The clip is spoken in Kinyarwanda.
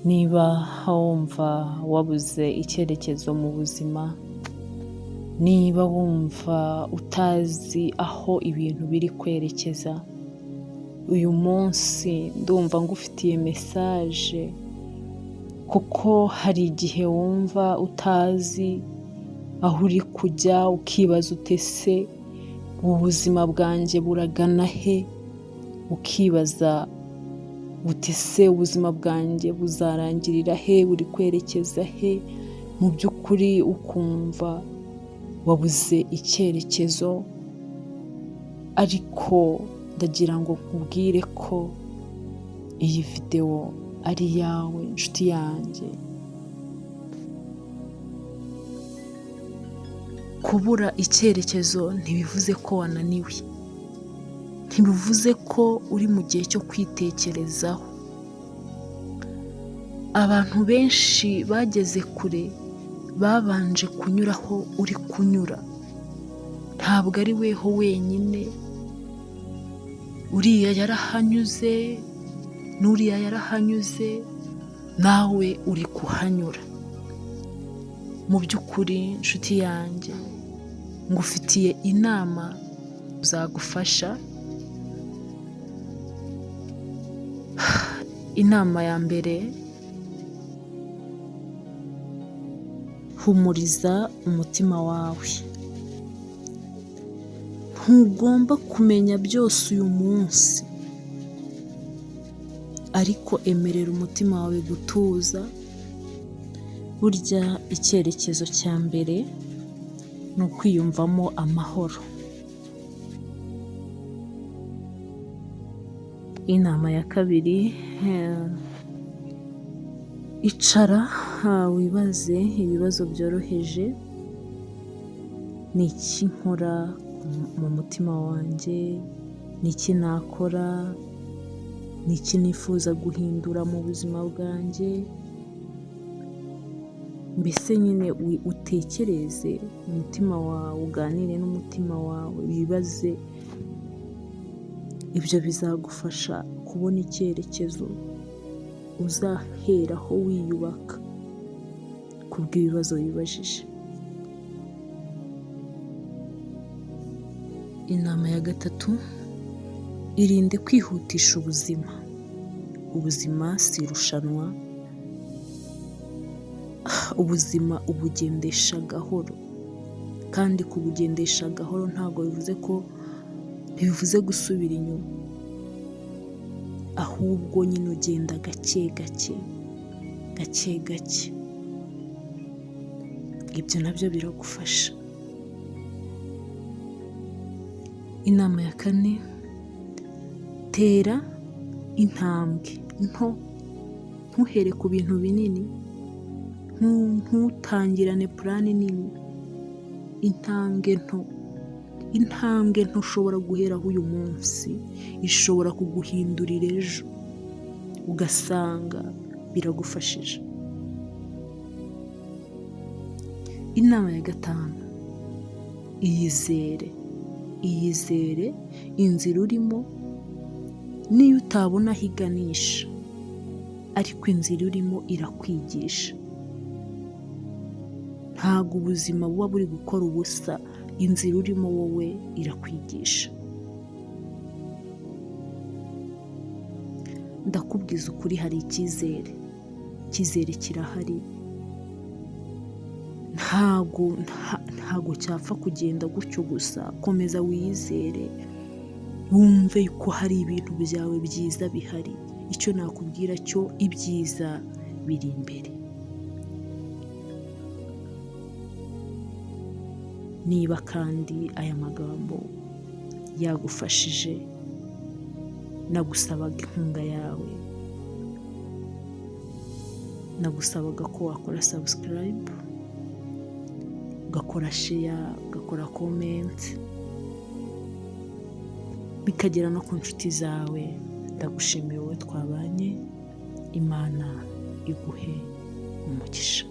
Niba wumva wabuze icyerekezo mu buzima, niba wumva utazi aho ibintu biri kwerekeza, uyu munsi ndumva ngufitiye mesaje, kuko hari igihe wumva utazi aho uri kujya ukibaza uti ese ubuzima bwanjye buragana he, ukibaza uti ese ubuzima bwanjye buzarangirira he, buri kwerekeza he, mu by'ukuri ukumva wabuze icyerekezo, ariko ndagira ngo nkubwire ko iyi videwo ari iyawe nshuti yanjye. Kubura icyerekezo ntibivuze ko wananiwe, ntibivuze ko uri mu gihe cyo kwitekerezaho. Abantu benshi bageze kure babanje kunyura aho uri kunyura, ntabwo ari weho wenyine, uriya yarahanyuze n'uriya yarahanyuze, nawe uri kuhanyura. Mu by'ukuri nshuti yanjye, ngufitiye inama zagufasha. Inama ya mbere, humuriza umutima wawe. Ntugomba kumenya byose uyu munsi, ariko emerera umutima wawe gutuza. Burya icyerekezo cya mbere ni ukwiyumvamo amahoro. Inama ya kabiri, icara wibaze ibibazo byoroheje. Ni iki nkora mu mutima wanjye? Ni iki nakora? Ni iki nifuza guhindura mu buzima bwanjye? Mbese nyine utekereze umutima wawe, uganire n'umutima wawe, wibaze. Ibyo bizagufasha kubona icyerekezo uzaheraho wiyubaka kubw'ibibazo wibajije. Inama ya gatatu, irinde kwihutisha ubuzima. Ubuzima si irushanwa, ubuzima ubugendesha gahoro, kandi kubugendesha gahoro ntabwo ntibivuze gusubira inyuma, ahubwo nyine ugenda gake gake gake gake. Ibyo nabyo biragufasha. Inama ya kane, tera intambwe nto, ntuhere ku bintu binini, ntutangirane purani nini. Intambwe nto ushobora guheraho uyu munsi ishobora kuguhindurira ejo, ugasanga biragufashije. Inama ya gatanu, iyizere inzira urimo, niyo utabona aho iganisha, ariko inzira urimo irakwigisha. Ntabwo ubuzima buba buri gukora ubusa, inzira urimo wowe irakwigisha. Ndakubwiza ukuri, hari icyizere kirahari. Ntabwo cyapfa kugenda gutyo gusa. Komeza wiyizere, wumve ko hari ibintu byawe byiza bihari. Icyo nakubwira cyo, ibyiza biri imbere. Niba kandi aya magambo yagufashije, nagusabaga inkunga yawe, nagusabaga ko wakora subscribe, ugakora share, ugakora comment, bikagera no ku nshuti zawe. Ndagushimiye wowe twabanye. Imana iguhe umugisha.